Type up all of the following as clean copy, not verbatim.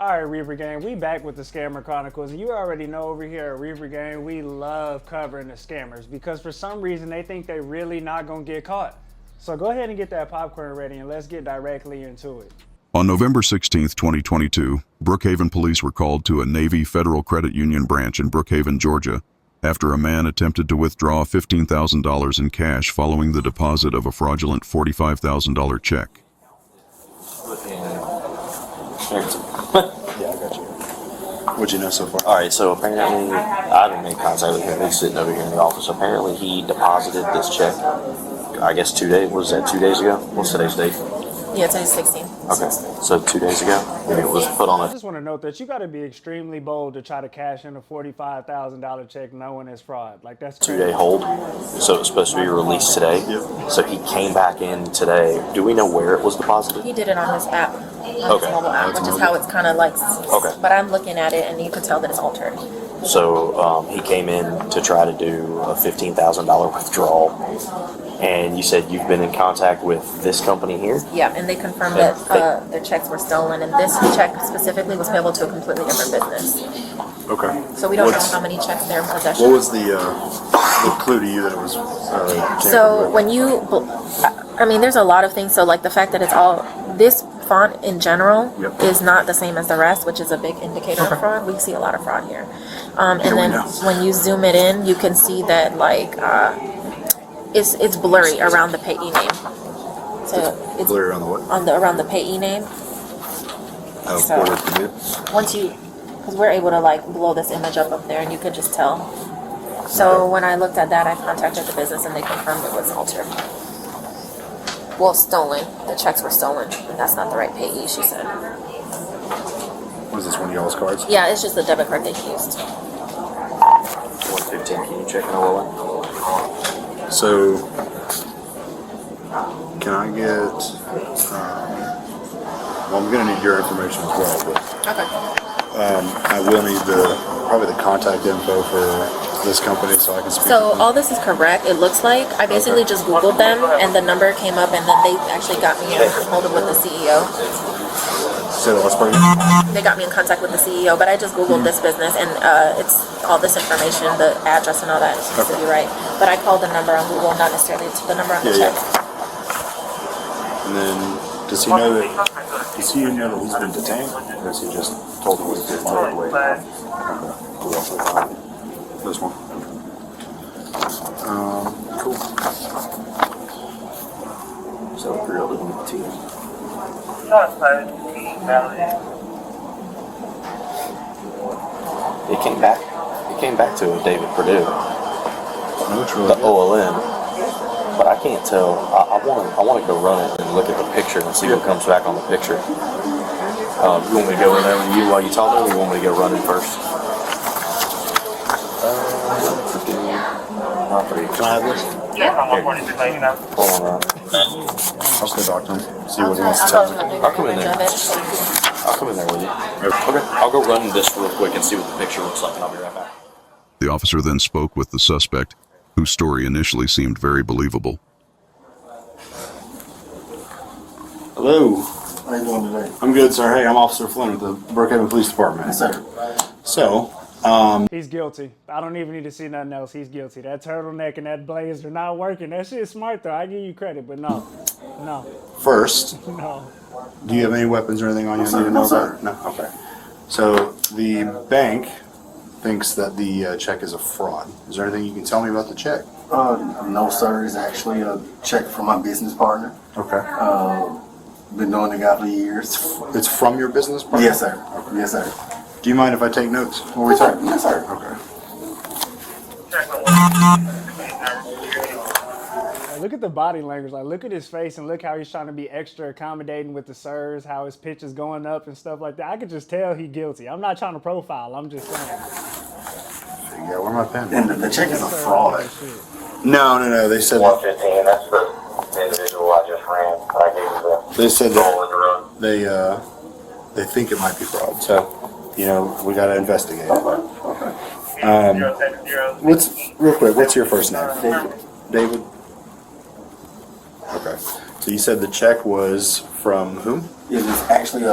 All right, Reaper Gang, we back with the Scammer Chronicles. And you already know over here at Reaper Gang, we love covering the scammers because for some reason they think they really not gonna get caught. So go ahead and get that popcorn ready and let's get directly into it. On November 16, 2022, Brookhaven police were called to a Navy Federal Credit Union branch in Brookhaven, Georgia, after a man attempted to withdraw $15,000 in cash following the deposit of a fraudulent $45,000 check. Yeah, I got you. What'd you know so far? All right, so apparently, I didn't make contact with him. He's sitting over here in the office. Apparently, he deposited this check, I guess 2 days, was that 2 days ago? What's today's date? Yeah, today's 16. Okay, so 2 days ago, and it was put on I a... just want to note that you got to be extremely bold to try to cash in a $45,000 check knowing it's fraud. Like that's crazy. 2-day hold, so it's supposed to be released today. So he came back in today. Do we know where it was deposited? He did it on his app, on his mobile app, which is how it's kind of like. Okay. But I'm looking at it, and you can tell that it's altered. So he came in to try to do a $15,000 withdrawal. And you said you've been in contact with this company here? Yeah, and they confirmed that their checks were stolen, and this check specifically was payable to a completely different business. Okay. So we don't know how many checks they're in possession. What was the clue to you that it was? So when you, I mean, there's a lot of things. So like the fact that it's all, this font in general is not the same as the rest, which is a big indicator of fraud. We see a lot of fraud here. And then when you zoom it in, you can see that like it's blurry around the payee name. So it's blurry on the what? Around the payee name. So once you, because we're able to like blow this image up there, and you could just tell. So when I looked at that, I contacted the business, and they confirmed it was altered. Well, stolen. The checks were stolen, and that's not the right payee, she said. Was this one of y'all's cards? Yeah, it's just the debit card they used. 115, can you check in Ola? So, can I get? Well, I'm gonna need your information as well, but Okay. I will need probably the contact info for this company so I can speak. So all this is correct. It looks like I basically just Googled them, and the number came up, and then they actually got me in hold with the CEO. Say the last part. They got me in contact with the CEO, but I just Googled this business, and it's all this information, the address and all that seems to be right. But I called the number on Google, not necessarily the number on the check. And then, does he know that he's been detained, or has he just told him he's getting away? This one. Cool. So grilled it with tea. It came back to David Perdue, the OLM, but I can't tell. I want to go run it and look at the picture and see what comes back on the picture. You want me to go in there with you while you talk to me, or you want me to go running first? Can I have this? Hold on, I'll just go talk to him, see what he wants to tell me. I'll come in there. I'll come in there with you. Okay. I'll go run this real quick and see what the picture looks like, and I'll be right back. The officer then spoke with the suspect, whose story initially seemed very believable. Hello. How you doing today? I'm good, sir. Hey, I'm Officer Flynn with the Brookhaven Police Department. Yes, sir. So, He's guilty. I don't even need to see nothing else. He's guilty. That turtleneck and that blazer not working. That shit's smart though. I give you credit, but no. first, No. do you have any weapons or anything on you? I need to know about? No. Okay. So the bank thinks that the check is a fraud. Is there anything you can tell me about the check? No, sir. It's actually a check from my business partner. Okay. Been knowing the guy for years. It's from your business partner? Yes, sir. Yes, sir. Do you mind if I take notes while we talk? Yes, sir. Okay. Look at the body language. Like, look at his face and look how he's trying to be extra accommodating with the sirs, how his pitch is going up and stuff like that. I could just tell he's guilty. I'm not trying to profile. I'm just saying. Yeah, where my pen? And the check is a fraud. No. They said 115, that's the individual I just ran. I gave you the they said roll in the that road. they think it might be fraud. So, we got to investigate. What's your first name? David. Okay. So you said the check was from whom? It was actually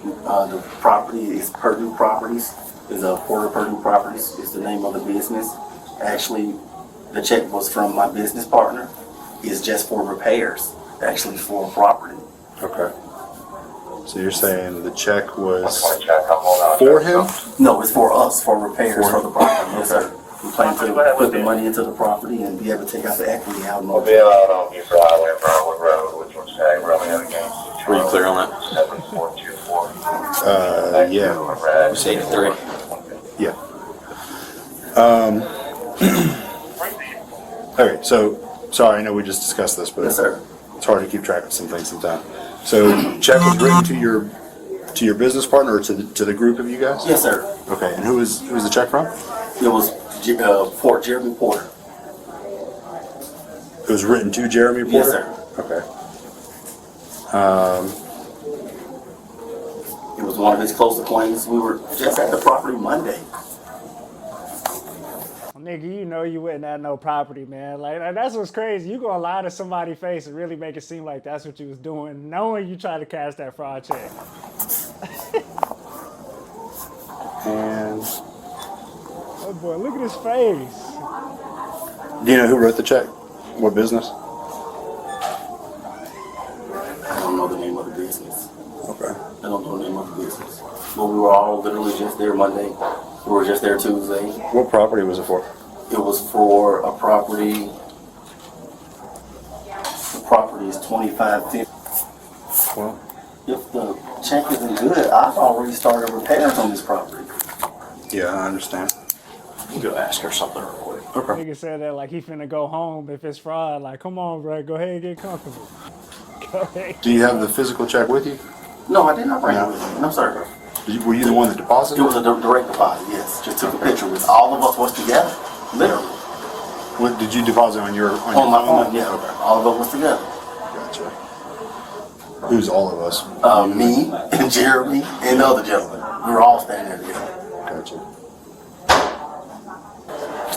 The property is Purdue Properties. Is Porter Purdue Properties is the name of the business. Actually, the check was from my business partner. It's just for repairs, actually for property. Okay. So you're saying the check was Check, I'm holding on. for him? No, it's for us, for repairs For- for the property. Yes, sir. We plan to put the money into the property and be able to take out the equity out. We'll be out on Buford Highway, Brownwood Road, which was saying Romeo again. Were you clear on that? 7424. Yeah. It's 83. Yeah. Okay, so, sorry, I know we just discussed this, but Yes, sir. it's hard to keep track of some things sometimes. So, check was written to your business partner or to the group of you guys? Yes, sir. Okay, and who was the check from? It was Jeremy Porter. It was written to Jeremy Porter? Yes, sir. Okay. It was one of his close acquaintances. We were just at the property Monday. Nigga, you know you wouldn't have no property, man. Like that's what's crazy. You gonna lie to somebody's face and really make it seem like that's what you was doing, knowing you tried to cash that fraud check. And Oh boy, look at his face. do you know who wrote the check? What business? I don't know the name of the business. Okay. I don't know the name of the business. But we were all literally just there Monday. We were just there Tuesday. What property was it for? It was for a property. The property is 2550. Well, If the check isn't good, I've already started repairs on this property. yeah, I understand. You go ask her something real quick. Okay. Nigga said that like he finna go home if it's fraud. Like, come on, bro, go ahead and get comfortable. Go ahead. Do you have the physical check with you? No, I did not bring No. it with me. No, sir. Were you the one that deposited? It was a direct deposit, yes. Just took a picture with all of us was together. Literally. What did you deposit on your On my phone, yeah. Okay. All of us was together. Gotcha. Who's all of us? Me and Jeremy and the other gentleman. We were all standing there together. Gotcha.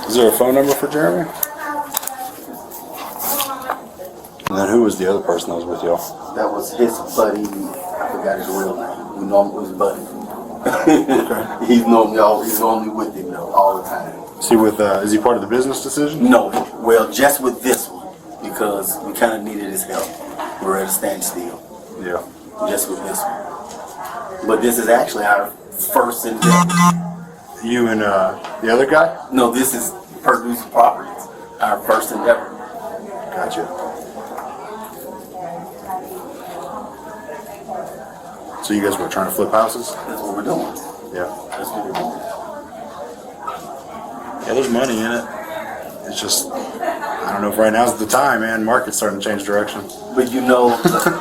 Is there a phone number for Jeremy? And then who was the other person that was with y'all? That was his buddy. I forgot his real name. We know him as Buddy. He's normally with him though, all the time. Is he with? Is he part of the business decision? No, well, just with this one because we kind of needed his help. We were at a standstill. Yeah. Just with this one. But this is actually our first endeavor. You and the other guy? No, this is Purdue's Properties. Our first endeavor. Gotcha. So you guys were trying to flip houses? That's what we're doing. Yeah. That's what we're doing. Yeah, there's money in it. It's just, I don't know if right now's the time, man. Market's starting to change direction. But you know,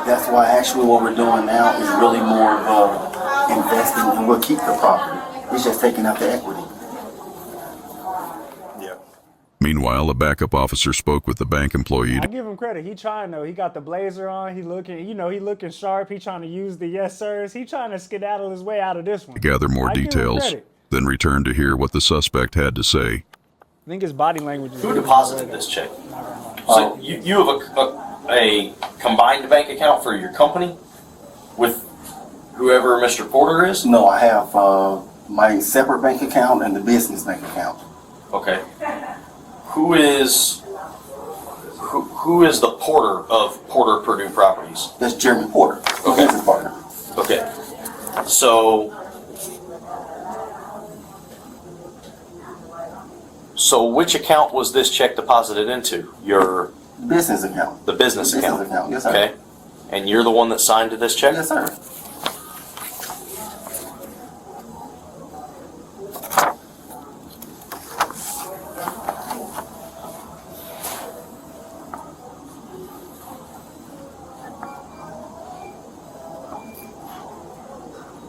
that's why actually what we're doing now is really more of investing and we'll keep the property. It's just taking out the equity. Yeah. Meanwhile, a backup officer spoke with the bank employee I give him credit. He trying though. He got the blazer on. He looking, he looking sharp. He trying to use the yes sirs. He trying to skedaddle his way out of this one. to gather more I give him details, credit. then returned to hear what the suspect had to say. I think his body language is Who really deposited good. this check? So you have a combined bank account for your company with whoever Mr. Porter is? No, I have my separate bank account and the business bank account. Okay. Who is the porter of Porter Purdue Properties? That's Jeremy Porter, the Okay. business partner. Okay. So which account was this check deposited into? Your Business account. the business Business account. account, yes, sir. Okay. And you're the one that signed to this check? Yes, sir.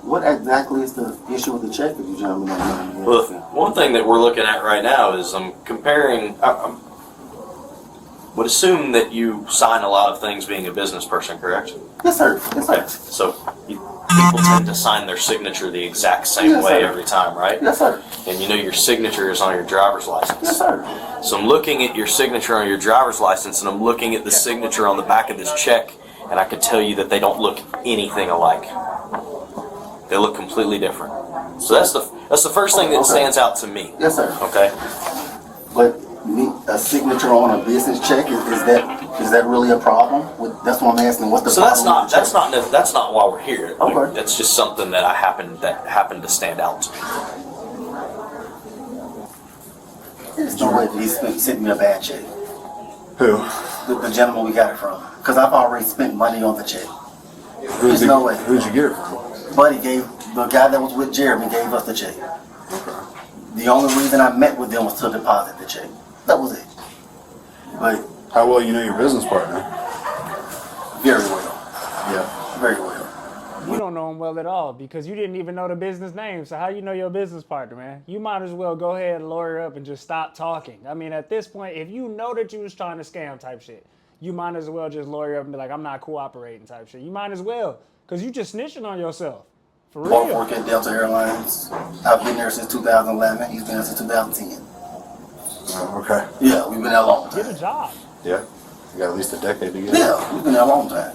What exactly is the issue with the check that you gentlemen are doing? Well, one thing that we're looking at right now is I'm comparing. I would assume that you sign a lot of things being a business person, correct? Yes, sir. Yes, Okay. sir. So people tend to sign their signature the exact same Yes, way sir. every time, right? Yes, sir. And you know your signature is on your driver's license. Yes, sir. So I'm looking at your signature on your driver's license and I'm looking at the signature on the back of this check and I can tell you that they don't look anything alike. They look completely different. So that's the first thing that stands out to me. Yes, sir. Okay. But a signature on a business check, is that really a problem? That's what I'm asking. What's the So problem? that's not why we're here. Okay. That's just something that happened to stand out to me. There's no way that he's sent me a bad check. Who? The gentleman we got it from. Because I've already spent money on the check. There's no way. Who'd you get it from? Buddy the guy that was with Jeremy gave us the check. The only reason I met with them was to deposit the check. That was it. But How well you know your business partner? very well. Yeah. Very well. You don't know him well at all because you didn't even know the business name. So how you know your business partner, man? You might as well go ahead and lawyer up and just stop talking. I mean, at this point, if you know that you was trying to scam type shit, you might as well just lawyer up and be like, I'm not cooperating type shit. You might as well, because you just snitching on yourself. For Both real. work at Delta Airlines. I've been there since 2011. He's been there since 2010. Okay. Yeah, we've been there a long Get a time. job. Yeah. You got at least a decade together. Yeah, we've been there a long time.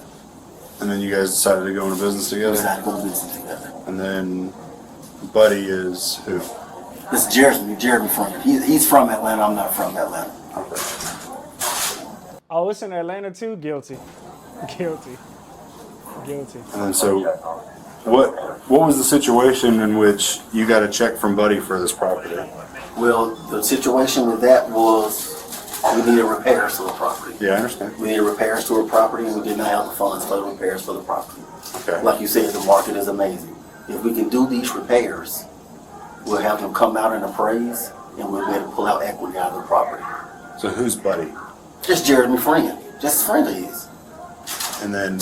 And then you guys decided to go into business We together. decided to go to business together. And then Buddy is who? This is Jeremy Frank. He's from Atlanta. I'm not from Atlanta. Okay. Oh, it's in Atlanta too? Guilty. Guilty. Guilty. And then so, what was the situation in which you got a check from Buddy for this property? Well, the situation with that was we needed repairs to the property. Yeah, I understand. We needed repairs to our property, and we did not have the funds for the repairs for the property. Okay. Like you said, the market is amazing. If we can do these repairs, we'll have them come out and appraise, and we'll be able to pull out equity out of the property. So who's Buddy? Just Jeremy Friend. Just a friend of his. And then,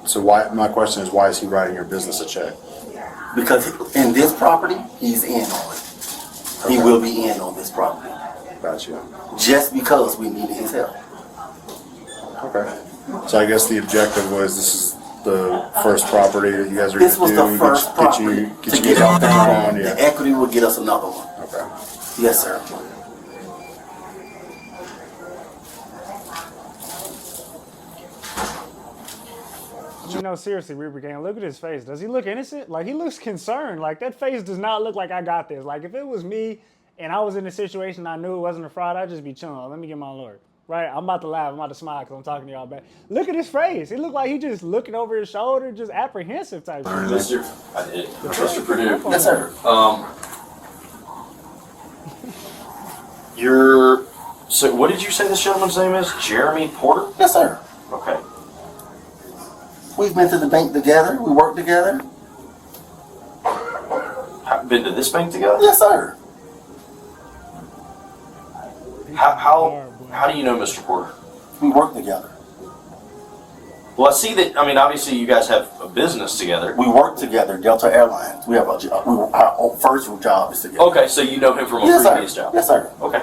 so why? My question is, why is he writing your business a check? Because in this property, he's in on it. He will be in on this property. Gotcha. Just because we needed his help. Okay. So I guess the objective was this is the first property that you guys are This going was to do. the first property to get off off the phone. the Yeah. equity will get us another one. Okay. Yes, sir. You know, seriously, Reaper Gang, look at his face. Does he look innocent? Like, he looks concerned. Like, that face does not look like I got this. Like, if it was me and I was in a situation I knew it wasn't a fraud, I'd just be chilling. Let me get my lawyer. Right? I'm about to laugh. I'm about to smile because I'm talking to y'all back. Look at his face. He looked like he just looking over his shoulder, just apprehensive type shit. Mr. Purdue. Yes, sir. So what did you say this gentleman's name is? Jeremy Porter? Yes, sir. Okay. We've been to the bank together. We work together. Been to this bank together? Yes, sir. How do you know Mr. Porter? We work together. Well, I see that. I mean, obviously, you guys have a business together. We work together. Delta Airlines. We have a job. Our first job is together. Okay, so you know him from a Yes, previous sir. job. Yes, sir. Okay.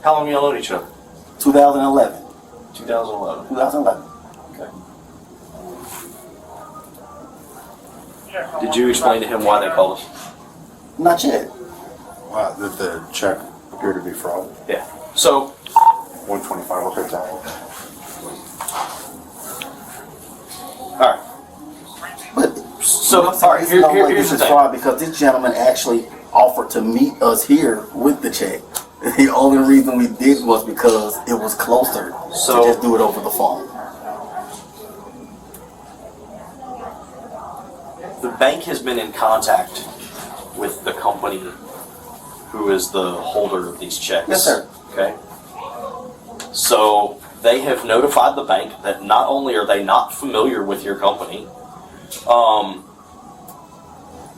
How long y'all known each other? 2011. 2011. 2011. Okay. Did you explain to him why they called us? Not yet. Wow, that the check appeared to be fraud. Yeah. So 125. Okay, time. all right. But So I'm saying, all right. there's no way Here's this the is thing. fraud because this gentleman actually offered to meet us here with the check. The only reason we did was because it was closer So- to just do it over the phone. The bank has been in contact with the company who is the holder of these checks. Yes, sir. Okay. So they have notified the bank that not only are they not familiar with your company,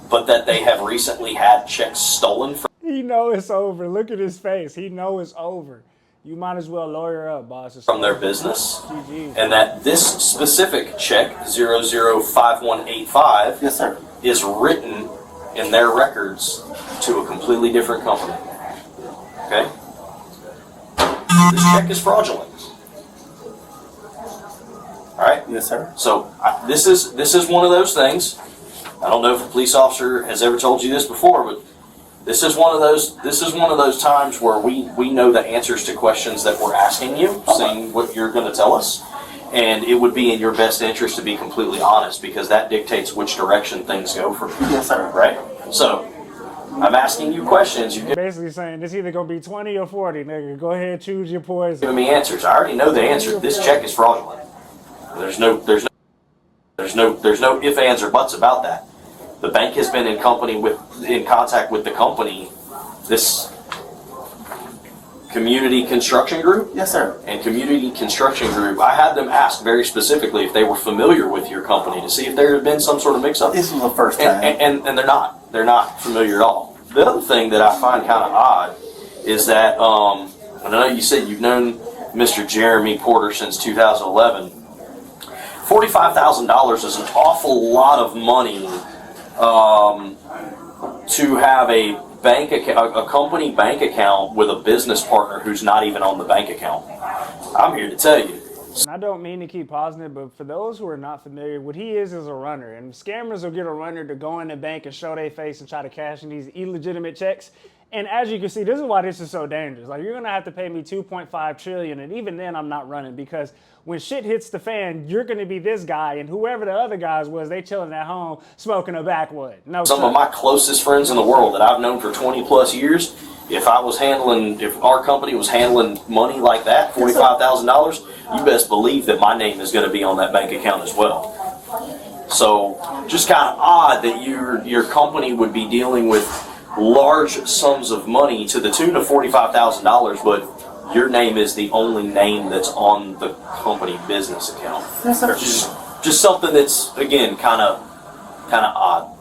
but that they have recently had checks stolen from. He know it's over. Look at his face. He know it's over. You might as well lawyer up, boss. It's From their over. business, GG. and that this specific check 005185 Yes, sir. is written in their records to a completely different company. Okay? This check is fraudulent. All right. Yes, sir. So this is one of those things. I don't know if a police officer has ever told you this before, but this is one of those times where we know the answers to questions that we're asking you, seeing what you're going to tell us, And it would be in your best interest to be completely honest, because that dictates which direction things go from here. Yes, sir. Right? So, I'm asking you questions. You're Basically saying it's either gonna be 20 or 40, nigga. Go ahead, choose your poison. giving me answers. I already know the answer. This check is fraudulent. There's no if, ands, or buts about that. The bank has been in contact with the company, this Community Construction Group. Yes, sir. And Community Construction Group, I had them ask very specifically if they were familiar with your company to see if there had been some sort of mix-up. This was the first time. And they're not. They're not familiar at all. The other thing that I find kind of odd is that, I know you said you've known Mr. Jeremy Porter since 2011. $45,000 is an awful lot of money to have a bank account, a company bank account with a business partner who's not even on the bank account. I'm here to tell you. And I don't mean to keep pausing it, but for those who are not familiar, what he is a runner. And scammers will get a runner to go in the bank and show their face and try to cash in these illegitimate checks. And as you can see, this is why this is so dangerous. Like, you're gonna have to pay me 2.5 trillion, and even then I'm not running, because when shit hits the fan, you're gonna be this guy, and whoever the other guys was, they chilling at home smoking a backwood. No, Some of my closest friends in the world that I've known for 20 plus years, if our company was handling money like that, $45,000, you best believe that my name is going to be on that bank account as well. So, just kind of odd that your company would be dealing with large sums of money to the tune of $45,000, but your name is the only name that's on the company business account. Yes, sir. Just something that's, again, kind of odd.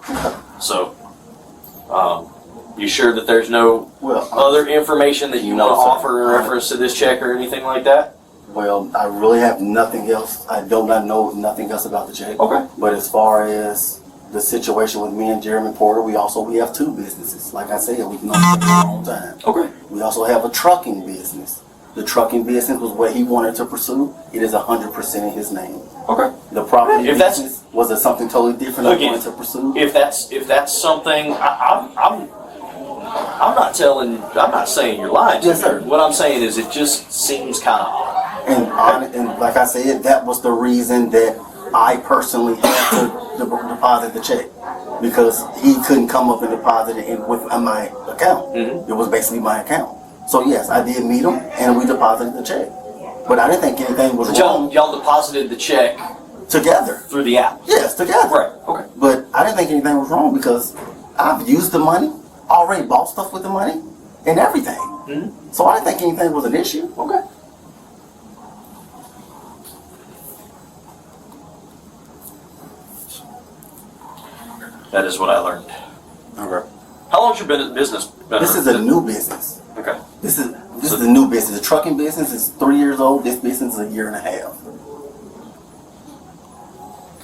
So, you sure that there's no other information that you want to offer in reference to this check or anything like that? Well, I really have nothing else. I do not know nothing else about the check. Okay. But as far as the situation with me and Jeremy Porter, we have two businesses. Like I said, we can only take it a long time. Okay. We also have a trucking business. The trucking business was what he wanted to pursue. It is 100% in his name. Okay. The property If that's- business was it something totally different I Again, wanted to pursue. If that's something, I'm not saying you're lying to Yes, me. sir. What I'm saying is it just seems kind of odd. And like I said, that was the reason that I personally had to deposit the check, because he couldn't come up and deposit it with my account. Mm-hmm. It was basically my account. So yes, I did meet him and we deposited the check. But I didn't think anything was wrong. Y'all deposited the check Together. through the app. Yes, together. Right. Okay. But I didn't think anything was wrong because I've used the money, already bought stuff with the money, and everything. Mm-hmm. So I didn't think anything was an issue. Okay. That is what I learned. Okay. How long's your business been? This is a new business. Okay. This is a new business. The trucking business is 3 years old. This business is a year and a half.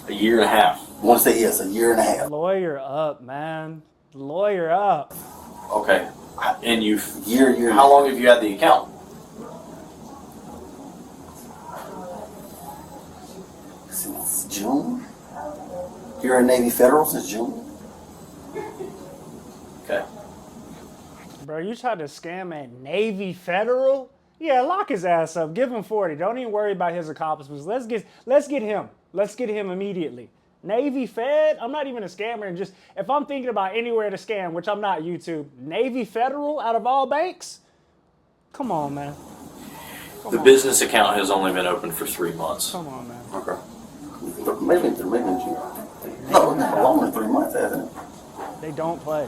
A year and a half. I want to say yes, a year and a half. lawyer up, man. Lawyer up. Okay. And Year. how long have you had the account? Since June. Here at Navy Federal since June. Okay. Bro, you tried to scam at Navy Federal? Yeah, lock his ass up. Give him 40. Don't even worry about his accomplishments. Let's get him. Let's get him immediately. Navy Fed? I'm not even a scammer. And just, if I'm thinking about anywhere to scam, which I'm not, YouTube, Navy Federal out of all banks? Come on, man. The business account has only been open for 3 months. Come on, man. Okay. Maybe in June. No, it's been longer than 3 months, hasn't it? They don't play.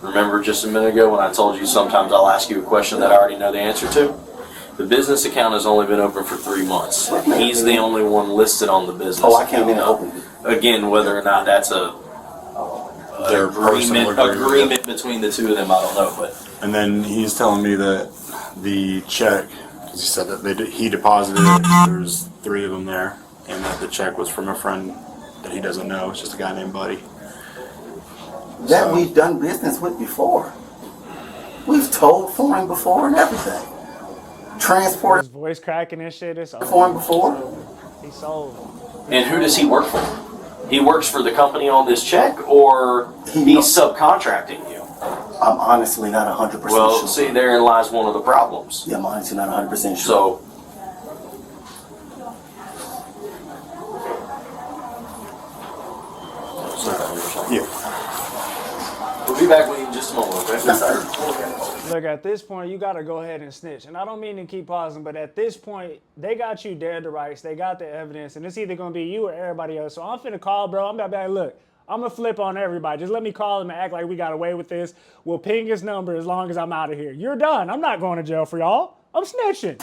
Remember just a minute ago when I told you sometimes I'll ask you a question that I already know the answer to? The business account has only been open for 3 months. He's the only one listed on the business Oh, I came in and account. opened it. Again, whether or not that's a Their personal agreement between the two of them, I don't know. But And then he's telling me that the check, because he said that he deposited it, there's 3 of them there, and that the check was from a friend that he doesn't know. It's just a guy named Buddy. That So- we've done business with before. We've told for him before and everything. His Transported voice cracking and shit. It's for him before. He sold. and who does he work for? He works for the company on this check, or He he's knows. subcontracting you? I'm honestly not 100% Well, sure. see, therein lies one of the problems. Yeah, I'm honestly not 100% sure. So be back with you in just a moment, okay? Yes, sir. Look, at this point, you got to go ahead and snitch. And I don't mean to keep pausing, but at this point, they got you dead to rights. They got the evidence, and it's either going to be you or everybody else. So I'm finna call, bro. I'm about to be like, look, I'm going to flip on everybody. Just let me call him and act like we got away with this. We'll ping his number as long as I'm out of here. You're done. I'm not going to jail for y'all. I'm snitching.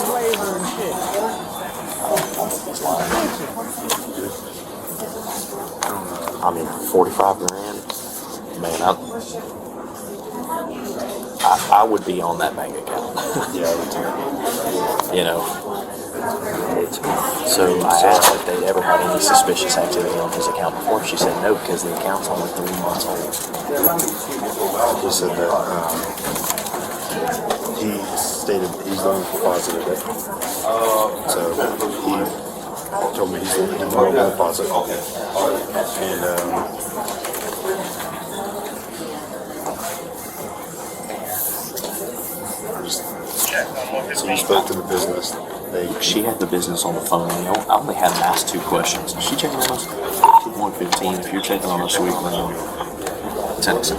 Flavor and shit. I mean, 45 grand, man, I would be on that bank account. Yeah, I would too. You know. So I asked if they'd ever had any suspicious activity on his account before. She said no, because the account's only 3 months old. He said that he stated he's the one who deposited it. So he told me he's the one who did the mobile deposit. And so you spoke to the business. She had the business on the phone. I only had them ask 2 questions. Is she checking on us? 115. If you're checking on us, we can text it.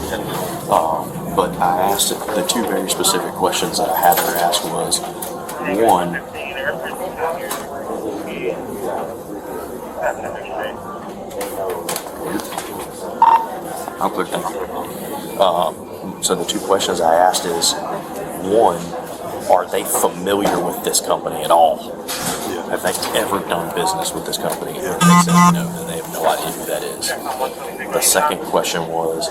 But I asked the 2 very specific questions that I had her ask was, 1, I'll click that. So the 2 questions I asked is, 1, are they familiar with this company at all? Yeah. Have they ever done business with this company? And they said no, that they have no idea who that is. The second question was,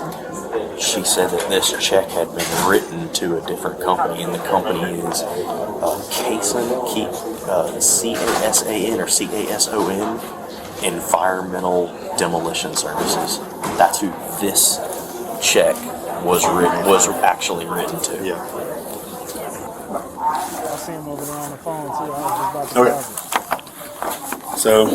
she said that this check had been written to a different company, and the company is Cason, C-A-S-A-N or C-A-S-O-N, Environmental Demolition Services. That's who this check was actually written to. Yeah. I see him over there on the phone, too. I was just about to Okay. So,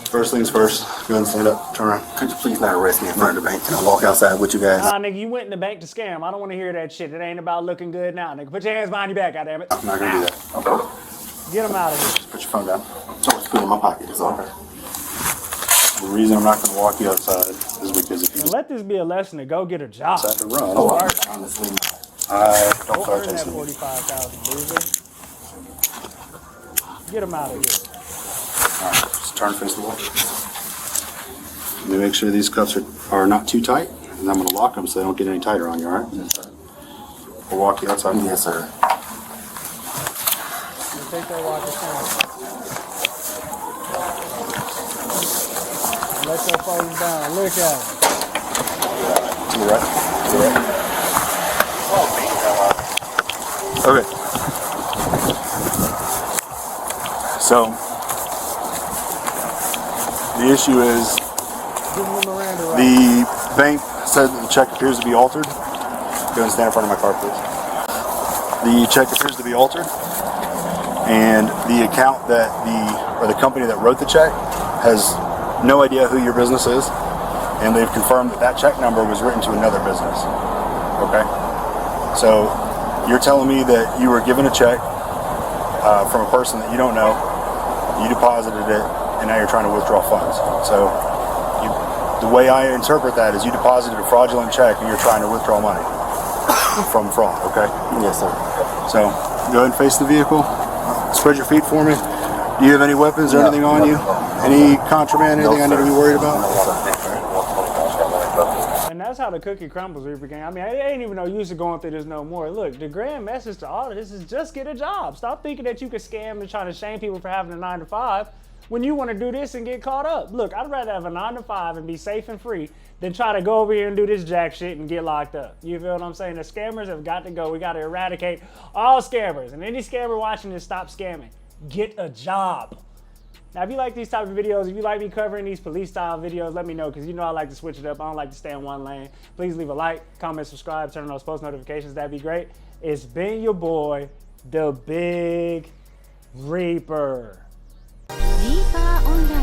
first things first, go ahead and stand up, turn around. Could you please not arrest me in front of the bank? Can I walk outside with you guys? Nah, nigga, you went in the bank to scam. I don't want to hear that shit. It ain't about looking good now, nigga. Put your hands behind your back, goddammit. I'm not gonna do that. Okay. Get him out of here. Put your phone down. So much food in my pocket. It's all right. The reason I'm not gonna walk you outside is because if you And let this be a lesson to go get a job. decide to run, Oh, honestly, I don't Go start earn that chasing you. 45,000, loser. Get him out of here. Alright, just turn face the wall. Let me make sure these cuffs are not too tight, and I'm gonna lock them so they don't get any tighter on you, alright? yes, sir. We'll walk you outside. Yes, sir. You take that walker down. Let your phone down. Look at him. To the right. To the right. Okay. So, the issue is Give him the Miranda right. the bank said that the check appears to be altered. Go ahead and stand in front of my car, please. The check appears to be altered, and the account that the company that wrote the check has no idea who your business is, and they've confirmed that that check number was written to another business. Okay, so you're telling me that you were given a check from a person that you don't know, you deposited it, and now you're trying to withdraw funds. So the way I interpret that is you deposited a fraudulent check and you're trying to withdraw money from fraud. Okay. Yes, sir. So go ahead and face the vehicle. Spread your feet for me. Do you have any weapons or anything on you? Any contraband, anything I need to be worried about? And that's how the cookie crumbles, Reaper Gang. I mean, I ain't even no use of going through this no more. Look, the grand message to all of this is just get a job. Stop thinking that you can scam and try to shame people for having a 9-to-5 when you want to do this and get caught up. Look, I'd rather have a 9-to-5 and be safe and free than try to go over here and do this jack shit and get locked up. You feel what I'm saying? The scammers have got to go. We got to eradicate all scammers. And any scammer watching this, stop scamming. Get a job. Now, if you like these type of videos, if you like me covering these police-style videos, let me know, because you know I like to switch it up. I don't like to stay in one lane. Please leave a like, comment, subscribe, turn on those post notifications. That'd be great. It's been your boy, the Big Reaper. Reaper Online.